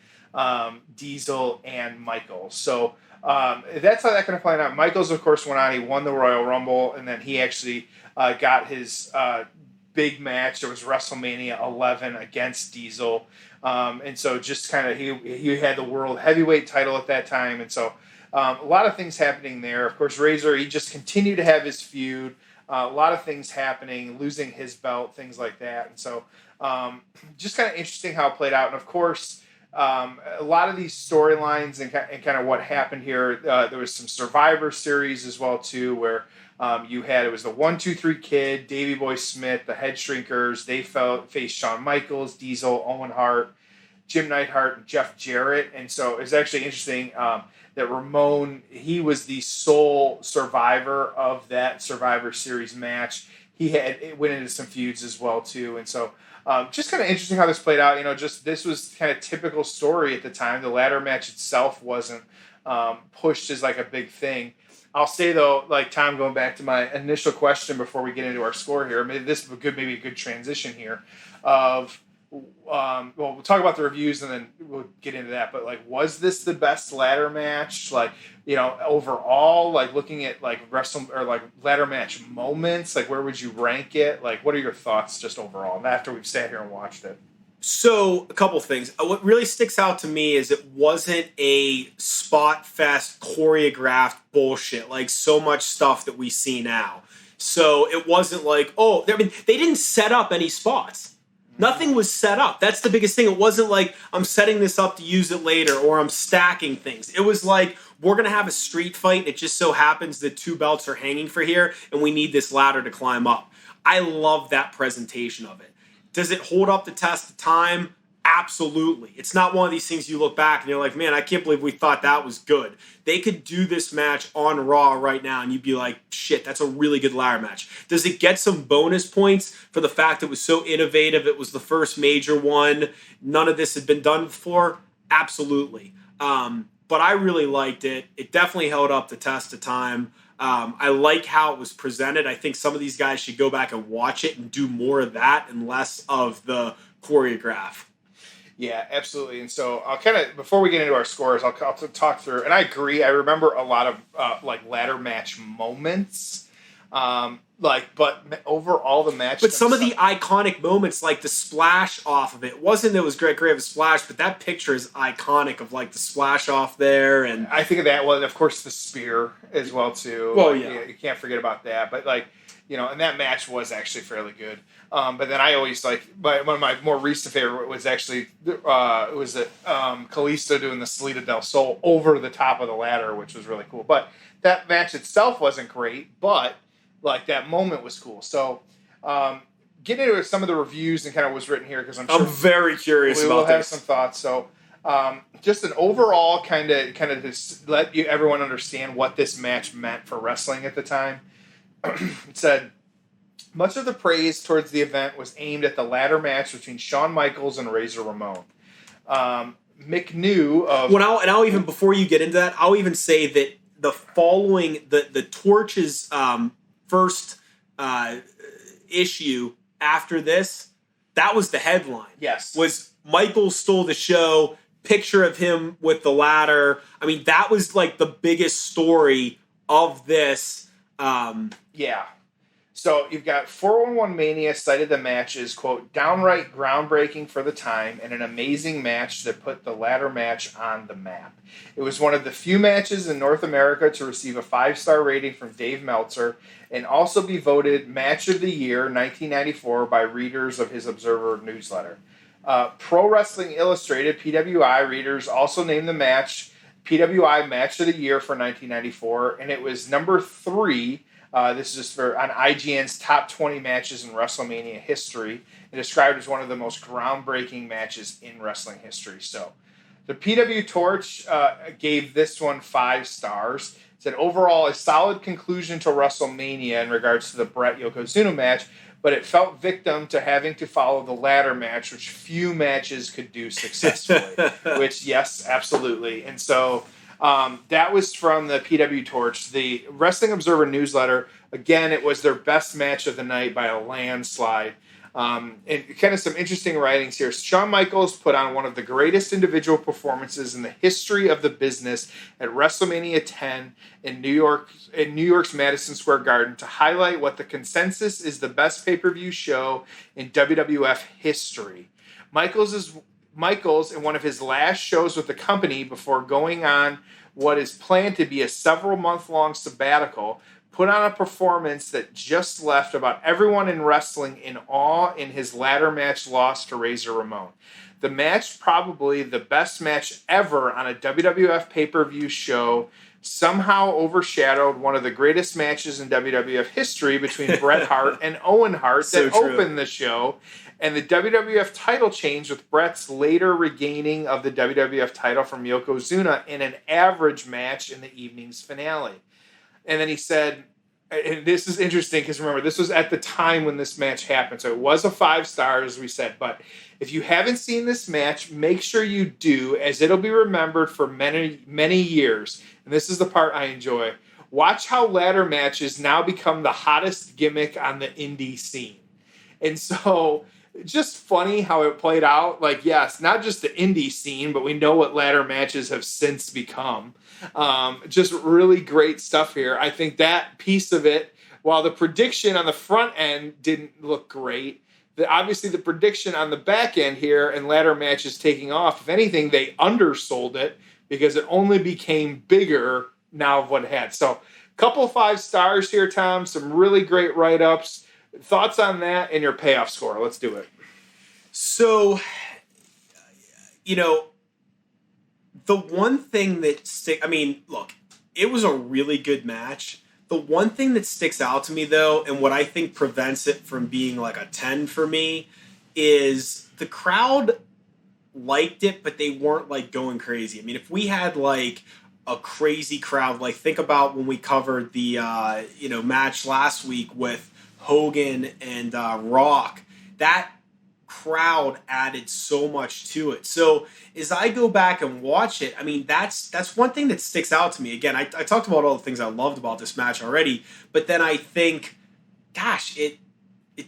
Diesel and Michaels. So that's how that kind of played out. Michaels, of course, went on. He won the Royal Rumble, and then he actually got his big match. It was WrestleMania 11 against Diesel. And so just kind of he had the World Heavyweight title at that time. And so a lot of things happening there. Of course, Razor, he just continued to have his feud. A lot of things happening, losing his belt, things like that. And so just kind of interesting how it played out. And, of course, a lot of these storylines and kind of what happened here, there was some Survivor Series as well, too, where it was the 1, 2, 3 Kid, Davey Boy Smith, the Head Shrinkers. They faced Shawn Michaels, Diesel, Owen Hart, Jim Neidhart, and Jeff Jarrett. And so it's actually interesting that Ramon, he was the sole survivor of that Survivor Series match. It went into some feuds as well, too. And so just kind of interesting how this played out. This was kind of typical story at the time. The ladder match itself wasn't pushed as like a big thing. I'll say, though, Tom, going back to my initial question before we get into our score here, maybe this is maybe a good transition here of we'll talk about the reviews and then we'll get into that. But like, was this the best ladder match? Like, overall, like looking at like ladder match moments, like where would you rank it? Like, what are your thoughts just overall? And after we've sat here and watched it. So, a couple things. What really sticks out to me is it wasn't a spot fest choreographed bullshit like so much stuff that we see now. So it wasn't like, they didn't set up any spots. Nothing was set up. That's the biggest thing. It wasn't like I'm setting this up to use it later or I'm stacking things. It was like we're going to have a street fight. It just so happens that 2 belts are hanging for here and we need this ladder to climb up. I love that presentation of it. Does it hold up the test of time? Absolutely. It's not one of these things you look back and you're like, man, I can't believe we thought that was good. They could do this match on Raw right now and you'd be like, shit, that's a really good ladder match. Does it get some bonus points for the fact it was so innovative? It was the first major one. None of this had been done before? Absolutely. But I really liked it. It definitely held up the test of time. I like how it was presented. I think some of these guys should go back and watch it and do more of that and less of the choreograph. Yeah, absolutely. And so I'll kind of, before we get into our scores, I'll talk through, and I agree. I remember a lot of ladder match moments, but overall the match. But some of the iconic moments, like the splash off of it, wasn't that it was great of a splash, but that picture is iconic of like the splash off there, and I think of that. Well, of course, the spear as well too. Well, yeah, you can't forget about that. But and that match was actually fairly good. But then I always one of my more recent favorite was actually Kalisto doing the Salida del Sol over the top of the ladder, which was really cool. But that match itself wasn't great, but that moment was cool. So get into some of the reviews and kind of what's written here because I'm very curious about this. We will have some thoughts. So just an overall kind of to let everyone understand what this match meant for wrestling at the time. It said, much of the praise towards the event was aimed at the ladder match between Shawn Michaels and Razor Ramon. McNew of... Well, I'll even, before you get into that, I'll even say that the following, the Torch's first issue after this, that was the headline. Yes. Was Michaels stole the show, picture of him with the ladder. I mean, that was like the biggest story of this. Yeah. So you've got 411 Mania cited the match as, quote, downright groundbreaking for the time and an amazing match that put the ladder match on the map. It was one of the few matches in North America to receive a 5-star rating from Dave Meltzer and also be voted Match of the Year 1994 by readers of his Observer newsletter. Pro Wrestling Illustrated, PWI readers also named the match PWI Match of the Year for 1994, and it was number 3. This is just on IGN's top 20 matches in WrestleMania history, and described as one of the most groundbreaking matches in wrestling history. So, the PW Torch gave this one 5 stars. It said overall a solid conclusion to WrestleMania in regards to the Bret Yokozuna match, but it felt victim to having to follow the ladder match, which few matches could do successfully. Which, yes, absolutely. And so that was from the PW Torch. The Wrestling Observer newsletter, again, it was their best match of the night by a landslide. And kind of some interesting writings here. Shawn Michaels put on one of the greatest individual performances in the history of the business at WrestleMania 10 in New York's Madison Square Garden to highlight what the consensus is the best pay-per-view show in WWF history. Michaels, in one of his last shows with the company before going on what is planned to be a several-month-long sabbatical, put on a performance that just left about everyone in wrestling in awe in his ladder match loss to Razor Ramon. The match, probably the best match ever on a WWF pay-per-view show, somehow overshadowed one of the greatest matches in WWF history between Bret Hart and Owen Hart that opened the show, and the WWF title change with Bret's later regaining of the WWF title from Yokozuna in an average match in the evening's finale. And then he said, and this is interesting because remember, this was at the time when this match happened. So it was a 5 stars, as we said. But if you haven't seen this match, make sure you do, as it'll be remembered for many, many years. And this is the part I enjoy. Watch how ladder matches now become the hottest gimmick on the indie scene. And so just funny how it played out. Like, yes, not just the indie scene, but we know what ladder matches have since become. Just really great stuff here. I think that piece of it, while the prediction on the front end didn't look great, obviously the prediction on the back end here and ladder matches taking off, if anything, they undersold it because it only became bigger now of what it had. So, couple 5 stars here, Tom. Some really great write-ups. Thoughts on that and your payoff score? Let's do it. So, the one thing that look, it was a really good match. The one thing that sticks out to me, though, and what I think prevents it from being like a 10 for me, is the crowd liked it, but they weren't like going crazy. I mean, if we had like a crazy crowd, like think about when we covered the match last week with Hogan and Rock, that crowd added so much to it. So as I go back and watch it, I mean, that's one thing that sticks out to me. Again, I talked about all the things I loved about this match already, but then I think, gosh, it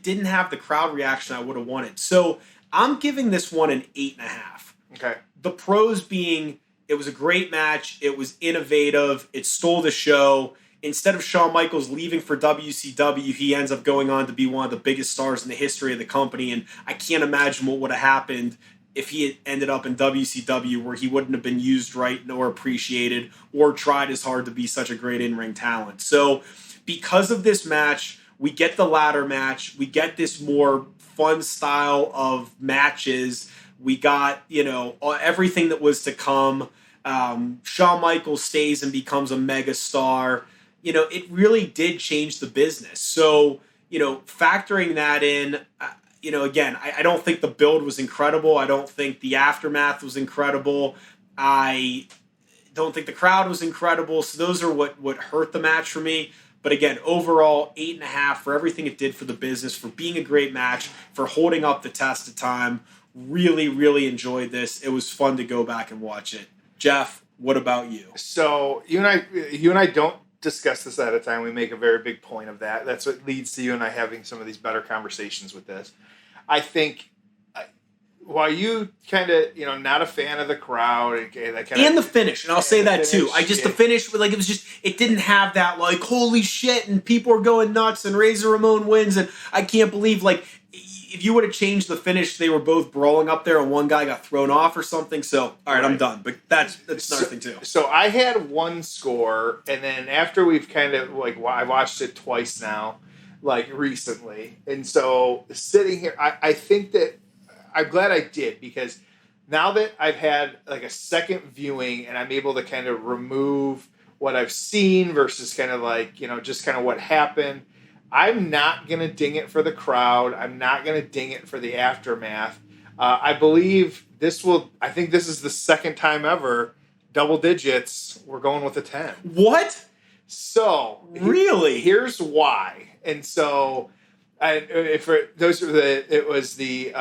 didn't have the crowd reaction I would have wanted. So I'm giving this one an 8.5. Okay. The pros being, it was a great match. It was innovative. It stole the show. Instead of Shawn Michaels leaving for WCW, he ends up going on to be one of the biggest stars in the history of the company. And I can't imagine what would have happened if he had ended up in WCW, where he wouldn't have been used right nor appreciated or tried as hard to be such a great in-ring talent. So because of this match, we get the ladder match. We get this more fun style of matches. We got, everything that was to come. Shawn Michaels stays and becomes a mega star. It really did change the business. So, factoring that in, again, I don't think the build was incredible. I don't think the aftermath was incredible. I don't think the crowd was incredible. So those are what hurt the match for me. But again, overall, 8.5 for everything it did for the business, for being a great match, for holding up the test of time. Really, really enjoyed this. It was fun to go back and watch it. Jeff, what about you? So you and I don't discuss this at a time. We make a very big point of that. That's what leads to you and I having some of these better conversations with this. I think while you kind of, not a fan of the crowd, and the finish, and I'll say that too. The finish, it didn't have that like holy shit, and people are going nuts, and Razor Ramon wins, and I can't believe if you would have changed the finish, they were both brawling up there, and one guy got thrown off or something. So, all right, I'm done. But that's another thing too. So I had one score, and then after we've kind of I watched it twice now, recently, and so sitting here, I think that I'm glad I did, because now that I've had a second viewing and I'm able to kind of remove what I've seen versus kind of just kind of what happened. I'm not going to ding it for the crowd. I'm not going to ding it for the aftermath. I believe I think this is the second time ever, double digits, we're going with a 10. What? So. Really? Here's why. And so, it was the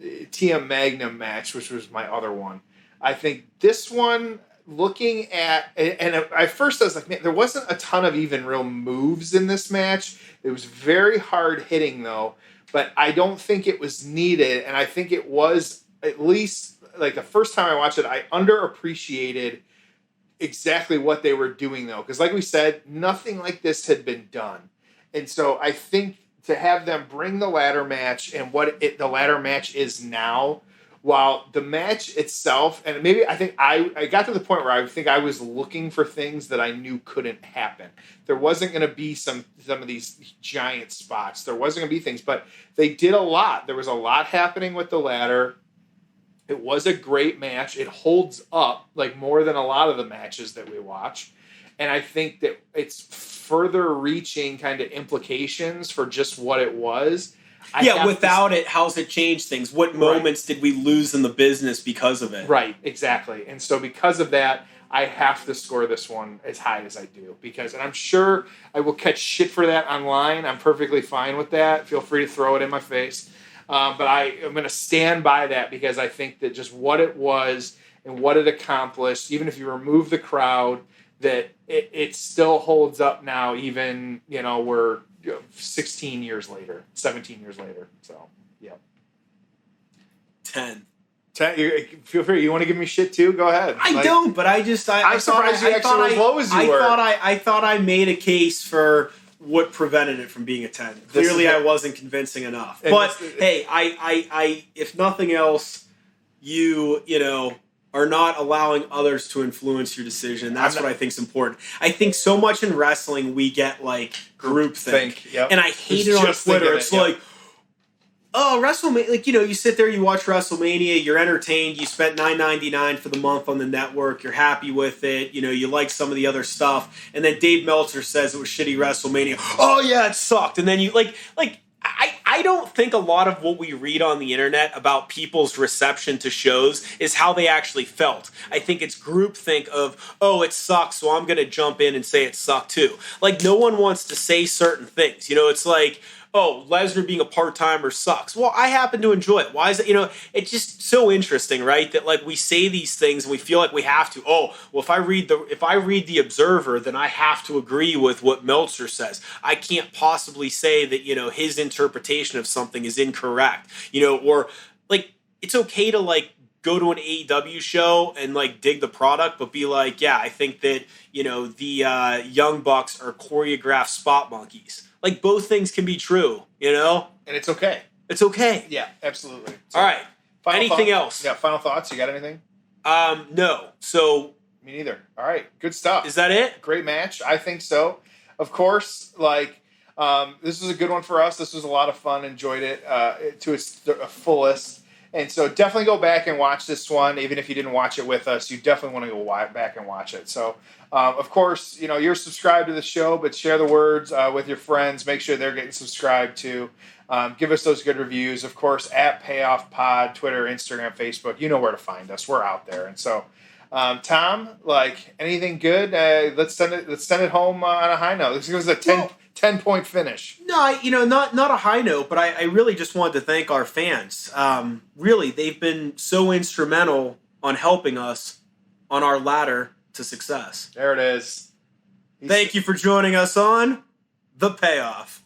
TM Magnum match, which was my other one. I think this one, looking at, and at first I was like, man, there wasn't a ton of even real moves in this match. It was very hard hitting though, but I don't think it was needed. And I think it was, at least the first time I watched it, I underappreciated exactly what they were doing though. Because like we said, nothing like this had been done. And so I think to have them bring the ladder match and the ladder match is now, while the match itself, and maybe I think I got to the point where I think I was looking for things that I knew couldn't happen. There wasn't going to be some of these giant spots. There wasn't going to be things, but they did a lot. There was a lot happening with the ladder. It was a great match. It holds up more than a lot of the matches that we watch. And I think that it's further reaching kind of implications for just what it was. Without it, how's it changed things? What moments did we lose in the business because of it? Right, exactly. And so because of that, I have to score this one as high as I do. And I'm sure I will catch shit for that online. I'm perfectly fine with that. Feel free to throw it in my face. But I am going to stand by that, because I think that just what it was and what it accomplished, even if you remove the crowd, that it still holds up now, even, we're 16 years later, 17 years later. So, yeah. 10. Feel free. You want to give me shit too? Go ahead. I don't, but I'm surprised you actually were as low as you were. I thought I made a case for what prevented it from being a 10. Clearly, I wasn't convincing enough. But hey, I if nothing else, you know, are not allowing others to influence your decision. That's what I think is important. I think so much in wrestling we get like groupthink, yep. and I hate it on Twitter. It's like, oh, WrestleMania, like, you know, you sit there, you watch WrestleMania, you're entertained, you spent $9.99 for the month on the network, you're happy with it, you know, you like some of the other stuff, and then Dave Meltzer says it was shitty WrestleMania. Oh yeah, it sucked. And then you I don't think a lot of what we read on the internet about people's reception to shows is how they actually felt. I think it's groupthink of, oh, it sucks, so I'm going to jump in and say it sucked too. Like, no one wants to say certain things. You know, it's like, oh, Lesnar being a part-timer sucks. Well, I happen to enjoy it. Why is it, you know, it's just so interesting, right? That like we say these things and we feel like we have to. Oh, well, if I read the Observer, then I have to agree with what Meltzer says. I can't possibly say that, you know, his interpretation of something is incorrect. You know, or like it's okay to like go to an AEW show and like dig the product, but be like, yeah, I think that, you know, the Young Bucks are choreographed spot monkeys. Like, both things can be true, you know? And it's okay. It's okay. Yeah, absolutely. So, all right. Anything else? Yeah, final thoughts? You got anything? No. So... Me neither. All right, good stuff. Is that it? Great match. I think so. Of course, like, this was a good one for us. This was a lot of fun. Enjoyed it to its fullest. And so definitely go back and watch this one. Even if you didn't watch it with us, you definitely want to go back and watch it. So, of course, you know, you're subscribed to the show, but share the words with your friends. Make sure they're getting subscribed too. Give us those good reviews. Of course, at Payoff Pod, Twitter, Instagram, Facebook. You know where to find us. We're out there. And so, Tom, like, anything good? Let's send it home on a high note. This was a 10-point finish. No, not a high note, but I really just wanted to thank our fans. Really, they've been so instrumental on helping us on our ladder to success. There it is. Thank you for joining us on The Payoff.